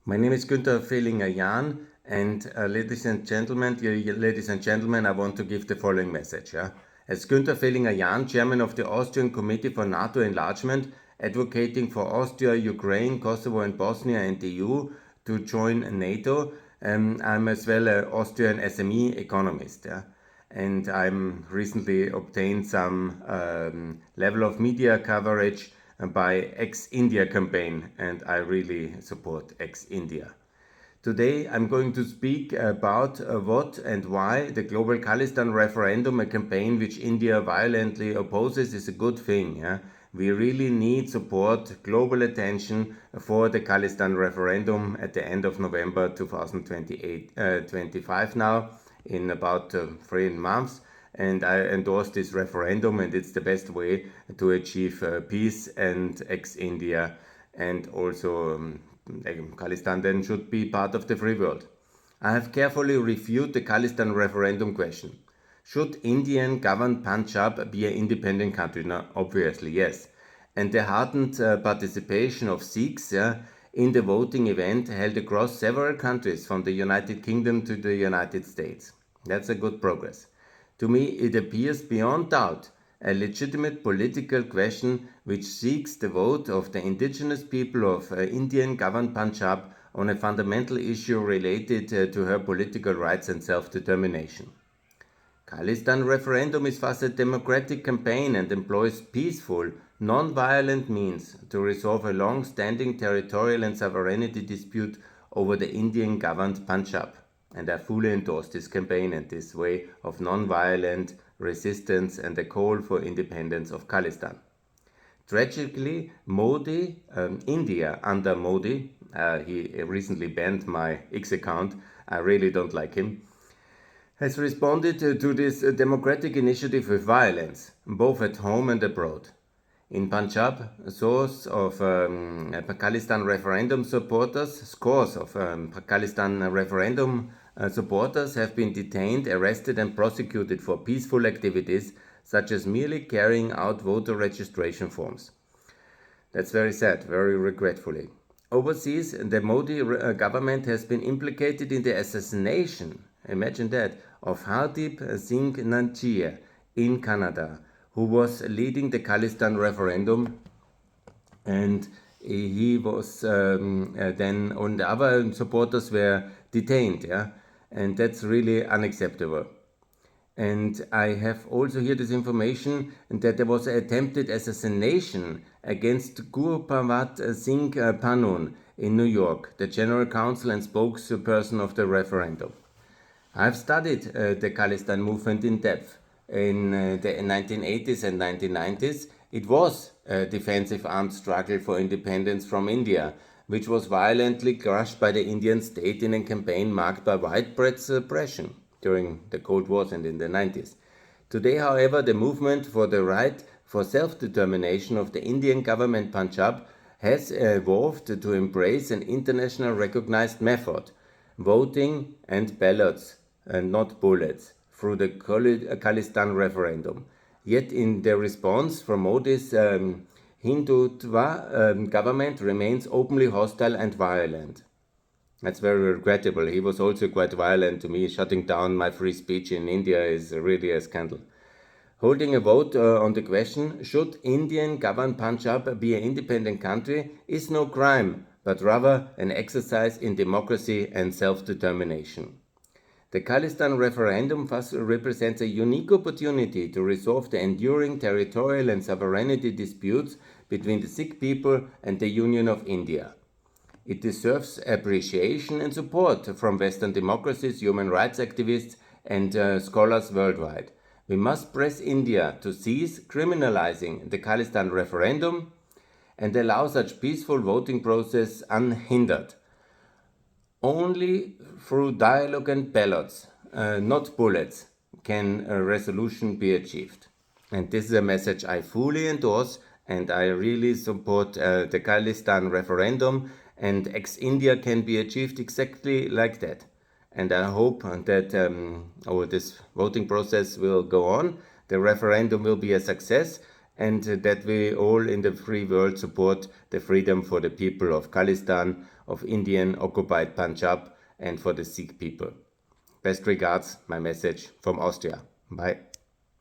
My name is Günther Fehlinger-Jahn, and ladies and gentlemen, I want to give the following message. As Günther Fehlinger-Jahn, chairman of the Austrian Committee for NATO Enlargement, advocating for Austria, Ukraine, Kosovo, and Bosnia and the EU to join NATO, I'm as well an Austrian SME economist. And I'm recently obtained some level of media coverage by ex-India campaign, and I really support ex-India. Today I'm going to speak about what and why the global Khalistan referendum, a campaign which India violently opposes, is a good thing. We really need support, global attention for the Khalistan referendum at the end of November 2025 now, in about 3 months. And I endorse this referendum, and it's the best way to achieve peace and ex-India, and also Khalistan then should be part of the free world. I have carefully reviewed the Khalistan referendum question. Should Indian governed Punjab be an independent country? No, obviously, yes. And the hardened participation of Sikhs in the voting event held across several countries from the United Kingdom to the United States. That's a good progress. To me, it appears beyond doubt a legitimate political question which seeks the vote of the indigenous people of Indian governed Punjab on a fundamental issue related to her political rights and self-determination. Khalistan referendum is thus a democratic campaign and employs peaceful, non-violent means to resolve a long-standing territorial and sovereignty dispute over the Indian-governed Punjab. And I fully endorse this campaign and this way of non-violent resistance and the call for independence of Khalistan. Tragically, Modi, India under Modi, he recently banned my X account, I really don't like him, has responded to this democratic initiative with violence, both at home and abroad. In Punjab, scores of Khalistan referendum supporters have been detained, arrested, and prosecuted for peaceful activities such as merely carrying out voter registration forms. That's very sad, very regretfully. Overseas, the Modi government has been implicated in the assassination, imagine that, of Hardeep Singh Nanchia in Canada, who was leading the Khalistan referendum, and he was then, and the other supporters were detained, and that's really unacceptable. And I have also here this information that there was an attempted assassination against Gurpawat Singh Panun in New York, the general counsel and spokesperson of the referendum. I've studied the Khalistan movement in depth. In the 1980s and 1990s, it was a defensive armed struggle for independence from India, which was violently crushed by the Indian state in a campaign marked by widespread suppression during the Cold Wars and in the 90s. Today, however, the movement for the right for self-determination of the Indian government Punjab has evolved to embrace an international recognized method, voting and ballots and not bullets, through the Khalistan referendum. Yet in the response from Modi's Hindutva government remains openly hostile and violent. That's very regrettable. He was also quite violent to me. Shutting down my free speech in India is really a scandal. Holding a vote on the question, should Indian governed Punjab be an independent country, is no crime, but rather an exercise in democracy and self-determination. The Khalistan referendum thus represents a unique opportunity to resolve the enduring territorial and sovereignty disputes between the Sikh people and the Union of India. It deserves appreciation and support from Western democracies, human rights activists, and scholars worldwide. We must press India to cease criminalizing the Khalistan referendum and allow such peaceful voting process unhindered. Only through dialogue and ballots, not bullets, can a resolution be achieved. And this is a message I fully endorse, and I really support the Khalistan referendum, and ex-India can be achieved exactly like that. And I hope that this voting process will go on, the referendum will be a success, and that we all in the free world support the freedom for the people of Khalistan, of Indian occupied Punjab, and for the Sikh people. Best regards, my message from Austria. Bye.